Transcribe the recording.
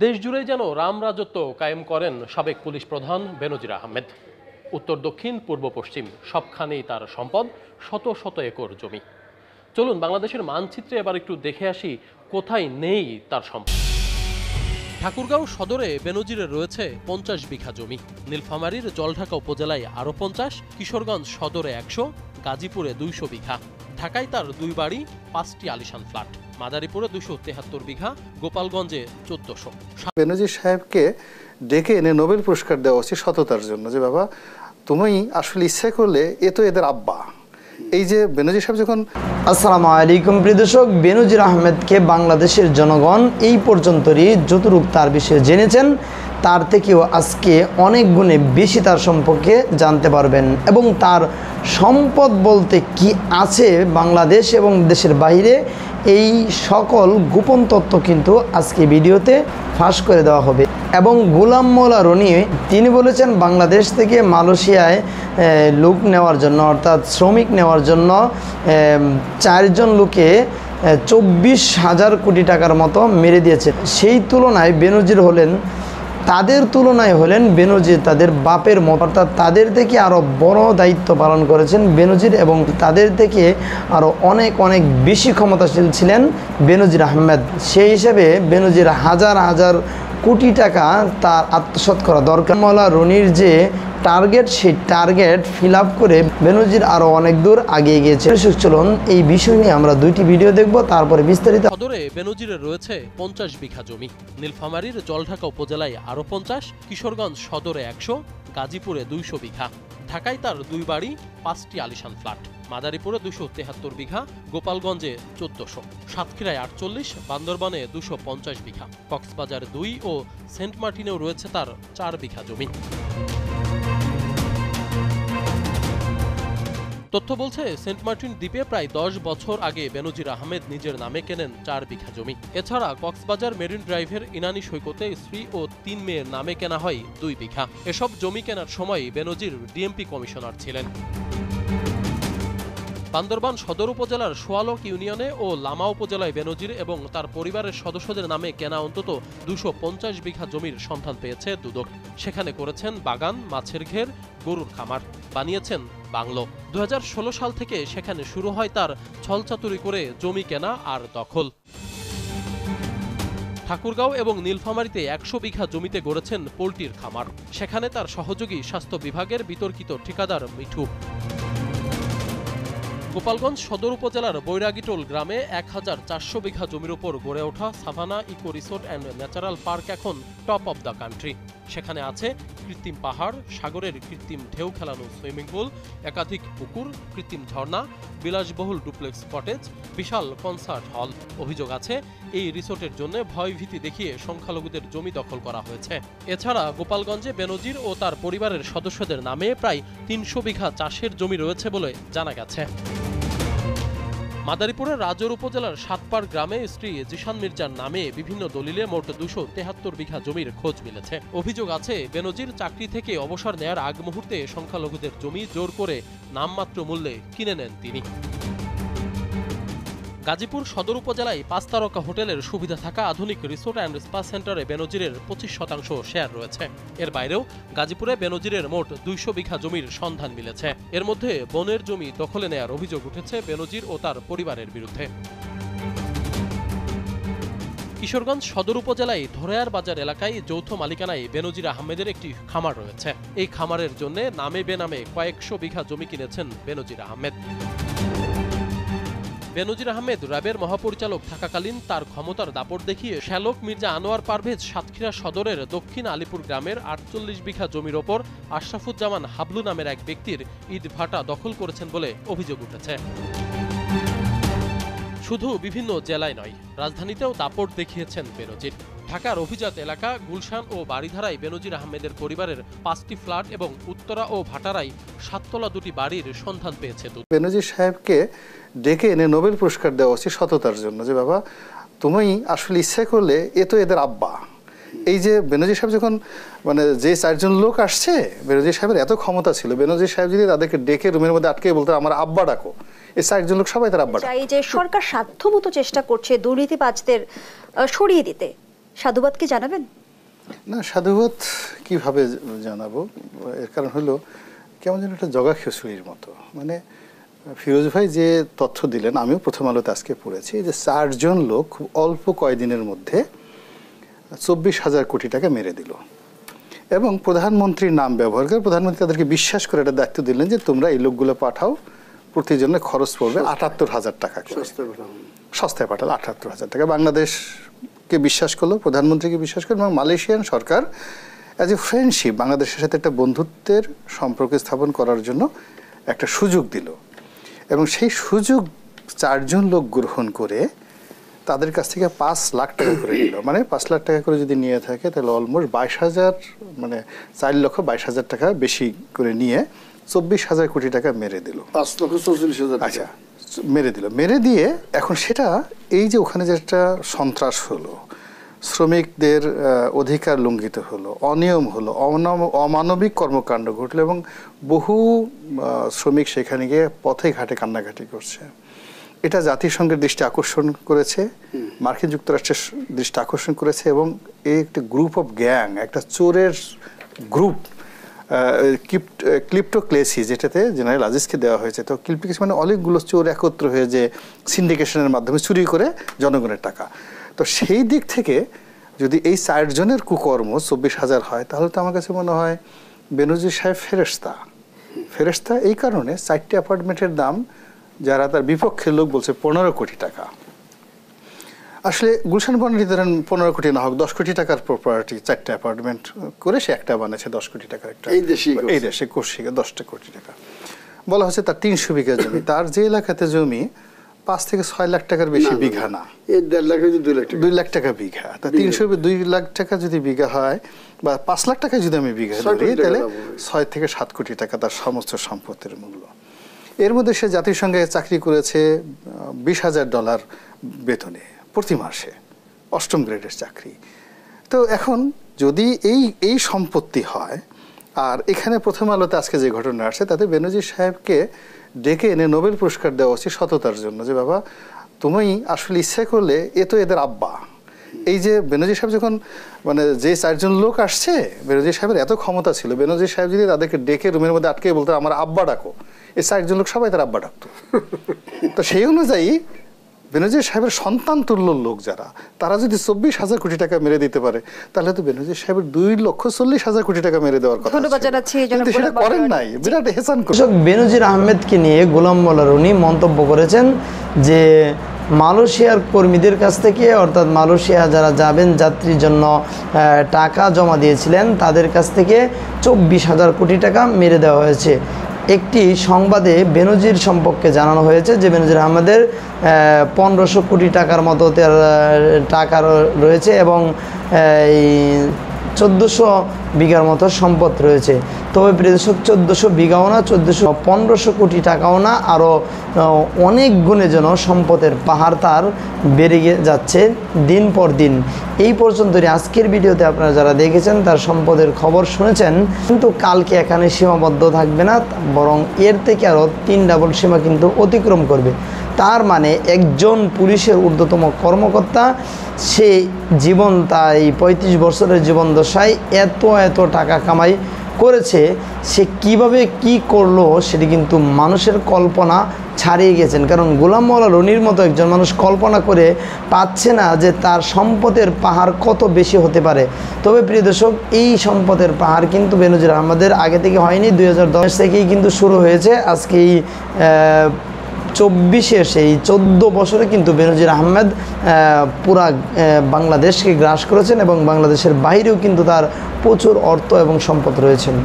দেশজুড়ে যেন রাম রাজত্ব কায়েম করেন সাবেক পুলিশ প্রধান বেনজির আহমেদ। উত্তর দক্ষিণ পূর্ব পশ্চিম সবখানেই তার সম্পদ, শত শত একর জমি। চলুন বাংলাদেশের মানচিত্রে এবার একটু দেখে আসি কোথায় নেই তার সম্পদ। ঠাকুরগাঁও সদরে বেনজিরের রয়েছে 50 বিঘা জমি, নীলফামারীর জলঢাকা উপজেলায় আরও 50, কিশোরগঞ্জ সদরে 100, গাজীপুরে 200 বিঘা, ঢাকায় তার 2 বাড়ি, 5টি আলিশান ফ্ল্যাট, মাদারীপুরে 273 বিঘা, গোপালগঞ্জে 1400। বেনজির সাহেবকে ডেকে এনে নোবেল পুরস্কার দেওয়া উচিত সততার জন্য, যে বাবা তুমি আসলে ইচ্ছা করলে এ তো এদের আব্বা। এই যে বেনজির সাহেব যখন আসসালামু আলাইকুম প্রিয় দর্শক, বেনজির আহমেদকে বাংলাদেশের জনগণ এই পর্যন্তই যতটুকু তার বিষয়ে জেনেছেন তার থেকেও আজকে অনেক গুণে বেশি তার সম্পর্কে জানতে পারবেন, এবং তার সম্পদ বলতে কি আছে বাংলাদেশ এবং দেশের বাইরে এই সকল গোপন তথ্য কিন্তু আজকে ভিডিওতে ফাঁস করে দেওয়া হবে। এবং গোলাম মৌলা রনি তিনি বলেছেন বাংলাদেশ থেকে মালয়েশিয়ায় লোক নেওয়ার জন্য, অর্থাৎ শ্রমিক নেওয়ার জন্য 4 জন লোকে 24,000 কোটি টাকার মতো মেরে দিয়েছে। সেই তুলনায় বেনজির হলেন বেনজির তাদের বাপের মতো, অর্থাৎ তাদের থেকে আরও বড় দায়িত্ব পালন করেছেন বেনজির, এবং তাদের থেকে আরও অনেক অনেক বেশি ক্ষমতাশীল ছিলেন বেনজির আহমেদ। সেই হিসেবে বেনজির হাজার হাজার কোটি টাকা তার আত্মসাৎ করা দরকার। মৌলা রনির যে টার্গেট, সেই টার্গেট ফিল আপ করে বেনজির আরও অনেক দূর এগিয়ে গিয়েছে। চলুন এই বিষয় নিয়ে আমরা 2টি ভিডিও দেখব, তারপরে বিস্তারিত। সদরে বেনজিরের রয়েছে 50 বিঘা জমি, নীলফামারীর জলঢাকা উপজেলায় আরও 50, কিশোরগঞ্জ সদরে 100, গাজীপুরে 200 বিঘা, ঢাকায় তার 2 বাড়ি, 5টি আলিশান ফ্ল্যাট, মাদারীপুরে 273 বিঘা, গোপালগঞ্জে 1400, সাতক্ষীরায় 48, বান্দরবানে 250 বিঘা, কক্সবাজার 2 ও সেন্ট মার্টিনেও রয়েছে তার 4 বিঘা জমি। তথ্য বলছে সেন্ট মার্টিন দ্বীপে প্রায় 10 বছর আগে বেনজির আহমেদ নিজের নামে কেনেন 4 বিঘা জমি। এছাড়া কক্সবাজার মেরিন ড্রাইভের ইনানি সৈকতে স্ত্রী ও 3 মেয়ের নামে কেনা হয় 2 বিঘা। এসব জমি কেনার সময় বেনজির ডিএমপি কমিশনার ছিলেন। বান্দরবান সদর উপজেলার সোয়ালক ইউনিয়নে ও লামা উপজেলায় বেনজির এবং তার পরিবারের সদস্যদের নামে কেনা অন্তত 250 বিঘা জমির সন্ধান পেয়েছে দুদক। সেখানে করেছেন বাগান, মাছের ঘের, গরুর খামার, বানিয়েছেন বাংলো। 2016 সাল থেকে সেখানে শুরু হয় তার ছলচাতুরি করে জমি কেনা আর দখল। ঠাকুরগাঁও এবং নীলফামারীতে 100 বিঘা জমিতে গড়েছেন পোল্ট্রির খামার। সেখানে তার সহযোগী স্বাস্থ্য বিভাগের বিতর্কিত ঠিকাদার মিঠু। গোপালগঞ্জ সদর উপজেলার বৈরাগীটোল গ্রামে 1400 বিঘা জমির উপর গড়ে ওঠা Savanna Eco Resort and Natural Park এখন টপ অব দ্য কান্ট্রি। সেখানে আছে কৃত্রিম পাহাড়, সাগরের কৃত্রিম ঢেউ খেলানো সুইমিং পুল, একাধিক পুকুর, কৃত্রিম ঝর্ণা, বিলাসবহুল ডুপ্লেক্স কটেজ, বিশাল কনসার্ট হল। অভিযোগ আছে এই রিসোর্টের জন্য ভয়ভীতি দেখিয়ে সংখ্যালঘুদের জমি দখল করা হয়েছে। এছাড়া গোপালগঞ্জে বেনজির ও তার পরিবারের সদস্যদের নামে প্রায় 300 বিঘা চাষের জমি রয়েছে বলে জানা গেছে। মাদারীপুরের রাজৌর উপজেলার সাতপাড় গ্রামে স্ত্রী জিশান মির্জার নামে বিভিন্ন দলিলে মোট 273 বিঘা জমির খোঁজ মিলেছে। অভিযোগ আছে বেনজির চাকরি থেকে অবসর নেয়ার আগ মুহূর্তে সংখ্যালঘুদের জমি জোর করে নামমাত্র মূল্যে কিনে নেন তিনি। গাজীপুর সদর উপজেলায় 5 তারকা হোটেলের সুবিধা থাকা আধুনিক রিসোর্ট অ্যান্ড স্পা সেন্টারে বেনজিরের 25% শেয়ার রয়েছে। এর বাইরেও গাজীপুরে বেনজিরের মোট 200 বিঘা জমির সন্ধান মিলেছে। এর মধ্যে বনের জমি দখলে নেয়ার অভিযোগ উঠেছে বেনজির ও তার পরিবারের বিরুদ্ধে। কিশোরগঞ্জ সদর উপজেলায় ধরেয়ার বাজার এলাকায় যৌথ মালিকানায় বেনজির আহমেদের একটি খামার রয়েছে। এই খামারের জন্য নামে বেনামে কয়েকশো বিঘা জমি কিনেছেন বেনজির আহমেদ। বেনজির আহমেদ র্যাবের মহাপরিচালক থাকাকালীন তার ক্ষমতার দাপট দেখিয়ে শ্যালক মির্জা আনোয়ার পারভেজ সাতক্ষীরা সদরের দক্ষিণ আলিপুর গ্রামের 48 বিঘা জমির ওপর আশরাফুজ্জামান হাবলু নামের এক ব্যক্তির ইট ভাটা দখল করেছেন বলে অভিযোগ উঠেছে। শুধু বিভিন্ন জেলায় নয়, রাজধানীতেও দাপট দেখিয়েছেন বেনজির। ঢাকার অভিজাত এলাকা গুলশান ও বারিধারায় বেনজির আহমেদের পরিবারের 5টি ফ্ল্যাট এবং উত্তরা ও ভাটারায় 7 তলা 2টি বাড়ির সন্ধান পেয়েছে। বেনজির সাহেবকে ডেকে এনে নোবেল পুরস্কার দেওয়া উচিত সততার জন্য, যে বাবা তুমি আসলে ইচ্ছা করলে এ তো এদের আব্বা। এই যে বেনজির সাহেব যখন যে 4 জন লোক আসছে, বেনজির সাহেবের এত ক্ষমতা ছিল, বেনজির সাহেব যদি তাদেরকে ডেকে রুমের মধ্যে আটকে বলতো আমার আব্বা ডাকো, এই 4 জন লোক সবাই তার আব্বা ডাকো। এই যে সরকার সাধ্যমতো চেষ্টা করছে দুর্নীতিবাজদের সরিয়ে দিতে, সাধুবাদ কি জানাবেন? না, সাধুবাদ কিভাবে জানাবো, এর কারণ হলো কেমন যেন একটা জগা খিচুড়ির মতো। মানে ফিরোজ ভাই যে তথ্য দিলেন, আমিও প্রথম আলোতে আজকে পড়েছি যে 4 জন লোক খুব অল্প কয়দিনের মধ্যে 24,000 কোটি টাকা মেরে দিল এবং প্রধানমন্ত্রীর নাম ব্যবহার করে প্রধানমন্ত্রী তাদেরকে বিশ্বাস করে একটা দায়িত্ব দিলেন যে তোমরা এই লোকগুলো পাঠাও, প্রতিজনের খরচ পড়বে 78,000 টাকা করে। সস্তায় পাঠালো 78,000 টাকা। বাংলাদেশকে বিশ্বাস করলো, প্রধানমন্ত্রীকে বিশ্বাস করলো এবং Malaysian Sarkar as a friendship বাংলাদেশের সাথে একটা বন্ধুত্বের সম্পর্ক স্থাপন করার জন্য একটা সুযোগ দিল এবং সেই সুযোগ 4 জন লোক গ্রহণ করে তাদের কাছ থেকে 5 লাখ টাকা করে নিল। মানে 5 লাখ টাকা করে যদি নিয়ে থাকে তাহলে অলমোস্ট 22,000, মানে 4,22,000 টাকা বেশি করে নিয়ে 24,000 কোটি টাকা মেরে দিল। 5,44,000 টাকা আচ্ছা, মেরে দিল। মেরে দিয়ে এখন সেটা এই যে ওখানে যে একটা সন্ত্রাস হলো, শ্রমিকদের অধিকার লঙ্ঘিত হলো, অনিয়ম হলো, অমানবিক কর্মকাণ্ড ঘটলো এবং বহু শ্রমিক সেখানে গিয়ে পথে ঘাটে কান্নাকাটি করছে। এটা জাতিসংঘের দৃষ্টি আকর্ষণ করেছে, মার্কিন যুক্তরাষ্ট্রের দৃষ্টি আকর্ষণ করেছে এবং এই একটা গ্রুপ অফ গ্যাং, একটা চোরের গ্রুপ, ক্লিপ্টোক্লেসি যেটাতে জেনারেল আজিজকে দেওয়া হয়েছে। তো ক্লিপ্টোক্লেসি মানে অনেকগুলো চোর একত্র হয়ে যে সিন্ডিকেশনের মাধ্যমে চুরি করে জনগণের টাকা। তো সেই দিক থেকে যদি এই 4 জনের কুকর্ম 24,000 হয় তাহলে তো আমার কাছে মনে হয় বেনজির সাহেব ফেরেশতা। এই কারণে 4টি অ্যাপার্টমেন্টের দাম যারা তার বিপক্ষের লোক বলছে 15 কোটি টাকা। আসলে গুলশান বনানী ধরেন 15 কোটি না হোক 10 কোটি টাকার প্রপার্টি, 4টা অ্যাপার্টমেন্ট করে সে একটা বানাচ্ছে 10 কোটি টাকার একটা। এই দেশে করছে 10টা কোটি টাকা। বলা হচ্ছে তার 300 বিঘা জমি, তার যে এলাকাতে জমি 5 থেকে 6 লাখ টাকার বেশি বিঘা না, 2 লাখ টাকা বিঘা। তা 2 লাখ টাকা যদি বিঘা হয় বা 5 লাখ টাকা যদি আমি বিঘা ধরি তাহলে 6 থেকে 7 কোটি টাকা তার সমস্ত সম্পত্তির মূল্য। এর মধ্যে সে জাতিসংঘে চাকরি করেছে $20,000 বেতনে প্রতি মাসে, 8ম গ্রেডের চাকরি। তো এখন যদি এই সম্পত্তি হয়, আর এখানে প্রথম আলোতে আজকে যে ঘটনা আসছে তাতে বেনজির সাহেবকে ডেকে এনে নোবেল পুরস্কার দেওয়া উচিত সততার জন্য, যে বাবা তুমি আসলে ইচ্ছে করলে এ তো এদের আব্বা। এই যে বেনজির সাহেব যখন মানে যে 4 জন লোক আসছে, বেনজির সাহেবের এত ক্ষমতা ছিল, বেনজির সাহেব যদি তাদেরকে ডেকে রুমের মধ্যে আটকে বলতো আমার আব্বা ডাকো, এই 4 জন লোক সবাই তার আব্বা ডাকতো। তো সেই অনুযায়ী বেনজির সাহেবের সন্তান তুল্য লোক যারা, তারা যদি 24,000 কোটি টাকা মেরে দিতে পারে তাহলে তো বেনজির সাহেবের 2,40,000 কোটি টাকা মেরে দেওয়ার কথা। ধন্যবাদ জানাচ্ছি। সেটা করেন নাই, বিরাট এহসান করেন। বেনজির আহমেদকে নিয়ে গোলাম মোল্লা রনি মন্তব্য করেছেন যে মালয়েশিয়ার কর্মীদের কাছ থেকে, অর্থাৎ মালয়েশিয়া যারা যাবেন যাত্রীর জন্য টাকা জমা দিয়েছিলেন তাদের কাছ থেকে 24,000 কোটি টাকা মেরে দেওয়া হয়েছে। একটি সংবাদে বেনজির সম্পর্কে জানানো হয়েছে যে বেনজির আহমেদের 1500 কোটি টাকার মতো টাকা রয়েছে এবং 1400 বিঘার মতো সম্পদ রয়েছে। তবে প্রিয় দর্শক, 1400 বিঘাও না, 1500 কোটি টাকাও না, আরও অনেক গুণে যেন সম্পদের পাহাড় তার বেড়ে যাচ্ছে দিন পর দিন। এই পর্যন্তই আজকের ভিডিওতে আপনারা যারা দেখেছেন তার সম্পদের খবর শুনেছেন, কিন্তু কালকে এখানে সীমাবদ্ধ থাকবে না, বরং এর থেকে আরও 3 ডাবল সীমা কিন্তু অতিক্রম করবে। তার মানে একজন পুলিশের ঊর্ধ্বতম কর্মকর্তা, সে জীবন তাই 35 বছরের জীবন দশায় এত টাকা কামাই করেছে, সে কিভাবে কি করলো সেটি কিন্তু মানুষের কল্পনা ছাড়িয়ে গেছেন। কারণ গোলাম মোল্লা রনির মতো একজন মানুষ কল্পনা করে পাচ্ছে না যে তার সম্পদের পাহাড় কত বেশি হতে পারে। তবে প্রিয় দর্শক, এই সম্পদের পাহাড় কিন্তু বেনজির আহমেদের আগে থেকে হয়নি, 2010 থেকেই কিন্তু শুরু হয়েছে। আজকে এই 24-এ সেই 14 বছরে কিন্তু বেনজির আহমেদ পুরা বাংলাদেশকে গ্রাস করেছেন এবং বাংলাদেশের বাইরেও কিন্তু তার প্রচুর অর্থ এবং সম্পদ রয়েছেন।